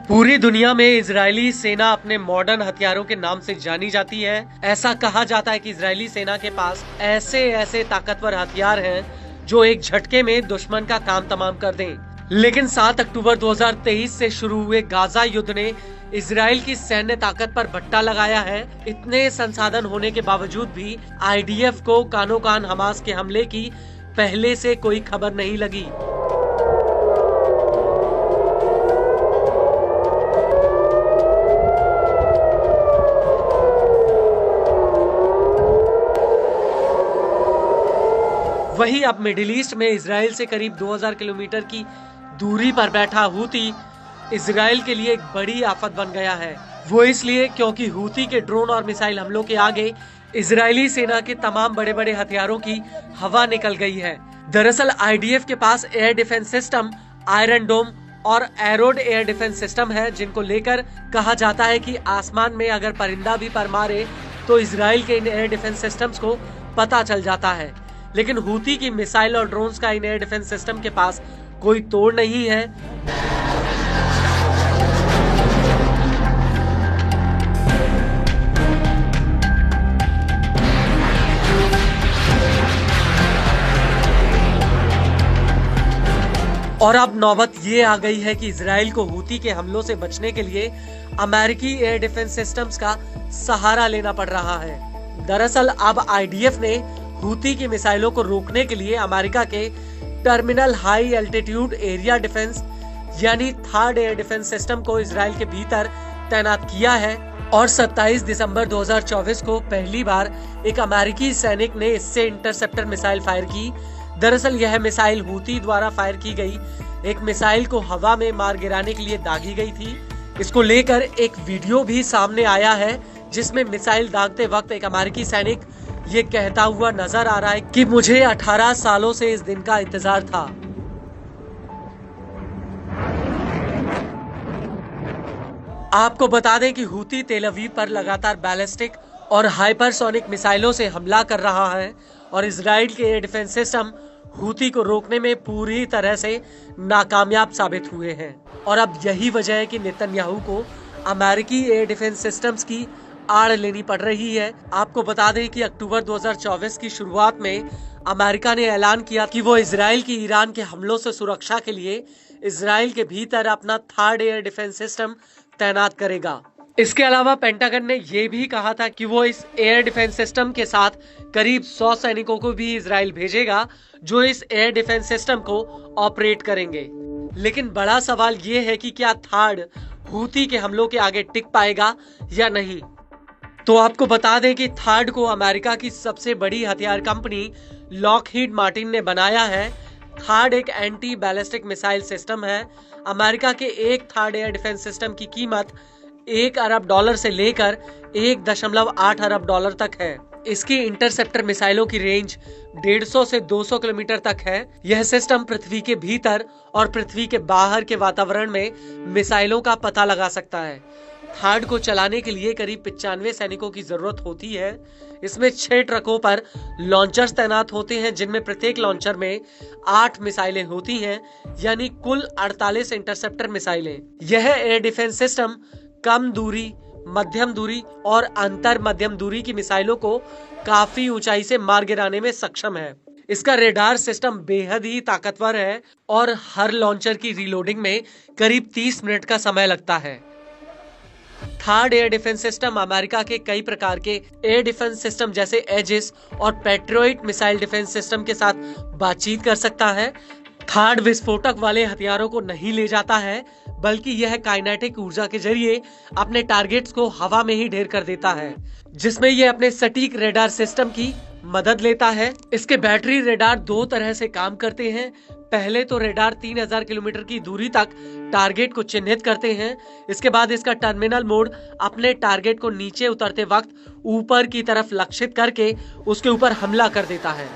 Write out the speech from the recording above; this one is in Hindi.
पूरी दुनिया में इजरायली सेना अपने मॉडर्न हथियारों के नाम से जानी जाती है। ऐसा कहा जाता है कि इजरायली सेना के पास ऐसे ऐसे ताकतवर हथियार हैं जो एक झटके में दुश्मन का काम तमाम कर दें। लेकिन 7 अक्टूबर 2023 से शुरू हुए गाजा युद्ध ने इजराइल की सैन्य ताकत पर भट्टा लगाया है। इतने संसाधन होने के बावजूद भी आईडीएफ को कानो कान हमास के हमले की पहले से कोई खबर नहीं लगी। वहीं अब मिडिल ईस्ट में इजराइल से करीब 2000 किलोमीटर की दूरी पर बैठा हूती इजराइल के लिए एक बड़ी आफत बन गया है। वो इसलिए क्योंकि हूती के ड्रोन और मिसाइल हमलों के आगे इजरायली सेना के तमाम बड़े बड़े हथियारों की हवा निकल गई है। दरअसल आईडीएफ के पास एयर डिफेंस सिस्टम, आयरन डोम और एरोड एयर डिफेंस सिस्टम है, जिनको लेकर कहा जाता है कि आसमान में अगर परिंदा भी पर मारे तो इजराइल के इन एयर डिफेंस सिस्टम्स को पता चल जाता है। लेकिन हूती की मिसाइल और ड्रोन्स का इन एयर डिफेंस सिस्टम के पास कोई तोड़ नहीं है। और अब नौबत ये आ गई है कि इजराइल को हूती के हमलों से बचने के लिए अमेरिकी एयर डिफेंस सिस्टम्स का सहारा लेना पड़ रहा है। दरअसल अब आईडीएफ ने हूती की मिसाइलों को रोकने के लिए अमेरिका के terminal high altitude area defence यानी थर्ड एयर डिफेंस सिस्टम को इजराइल के भीतर तैनात किया है। और 27 दिसंबर 2024 को पहली बार एक अमेरिकी सैनिक ने इससे इंटरसेप्टर मिसाइल फायर की। दरअसल यह मिसाइल हूती द्वारा फायर की गई एक मिसाइल को हवा में मार गिराने के लिए दागी गई थी। इसको लेकर एक वीडियो भी सामने आया है, जिसमें मिसाइल दागते वक्त एक अमेरिकी सैनिक ये कहता हुआ नजर आ रहा है कि मुझे 18 सालों से इस दिन का इंतजार था। आपको बता दें कि हूती तेल अवीव पर लगातार बैलिस्टिक और हाइपरसोनिक मिसाइलों से हमला कर रहा है और इजराइल के एयर डिफेंस सिस्टम हूती को रोकने में पूरी तरह से नाकामयाब साबित हुए हैं। और अब यही वजह है कि नेतन्याहू को अमेरिकी एयर डिफेंस सिस्टम्स की आड़ लेनी पड़ रही है। आपको बता दें कि अक्टूबर 2024 की शुरुआत में अमेरिका ने ऐलान किया कि वो इजराइल की ईरान के हमलों से सुरक्षा के लिए इजराइल के भीतर अपना थर्ड एयर डिफेंस सिस्टम तैनात करेगा। इसके अलावा पेंटागन ने ये भी कहा था कि वो इस एयर डिफेंस सिस्टम के साथ करीब 100 सैनिकों को भी इजराइल भेजेगा, जो इस एयर डिफेंस सिस्टम को ऑपरेट करेंगे। लेकिन बड़ा सवाल ये है कि क्या थर्ड हूती के हमलों के आगे टिक पाएगा या नहीं। तो आपको बता दें कि थर्ड को अमेरिका की सबसे बड़ी हथियार कंपनी लॉकहीड मार्टिन ने बनाया है। थर्ड एक एंटी बैलिस्टिक मिसाइल सिस्टम है। अमेरिका के एक थर्ड एयर डिफेंस सिस्टम की कीमत $1 अरब से लेकर $1.8 अरब तक है। इसकी इंटरसेप्टर मिसाइलों की रेंज 150 से 200 किलोमीटर तक है। यह सिस्टम पृथ्वी के भीतर और पृथ्वी के बाहर के वातावरण में मिसाइलों का पता लगा सकता है। थर्ड को चलाने के लिए करीब 95 सैनिकों की जरूरत होती है। इसमें 6 ट्रकों पर लॉन्चर्स तैनात होते हैं, जिनमें प्रत्येक लॉन्चर में 8 मिसाइलें होती हैं, यानी कुल 48 इंटरसेप्टर मिसाइलें। यह एयर डिफेंस सिस्टम कम दूरी, मध्यम दूरी और अंतर मध्यम दूरी की मिसाइलों को काफी ऊंचाई से मार गिराने में सक्षम है। इसका रेडार सिस्टम बेहद ही ताकतवर है और हर लॉन्चर की रीलोडिंग में करीब 30 मिनट का समय लगता है। Third air defence system America के कई प्रकार के एयर डिफेंस सिस्टम जैसे एजिस और पैट्रियट मिसाइल डिफेंस सिस्टम के साथ बातचीत कर सकता है। थर्ड विस्फोटक वाले हथियारों को नहीं ले जाता है, बल्कि यह काइनेटिक ऊर्जा के जरिए अपने टारगेट्स को हवा में ही ढेर कर देता है, जिसमें यह अपने सटीक रेडार सिस्टम की मदद लेता है। इसके बैटरी रेडार 2 तरह से काम करते हैं। पहले तो रेडार 3000 किलोमीटर की दूरी तक टारगेट को चिन्हित करते हैं। इसके बाद इसका टर्मिनल मोड अपने टारगेट को नीचे उतरते वक्त ऊपर की तरफ लक्षित करके उसके ऊपर हमला कर देता है।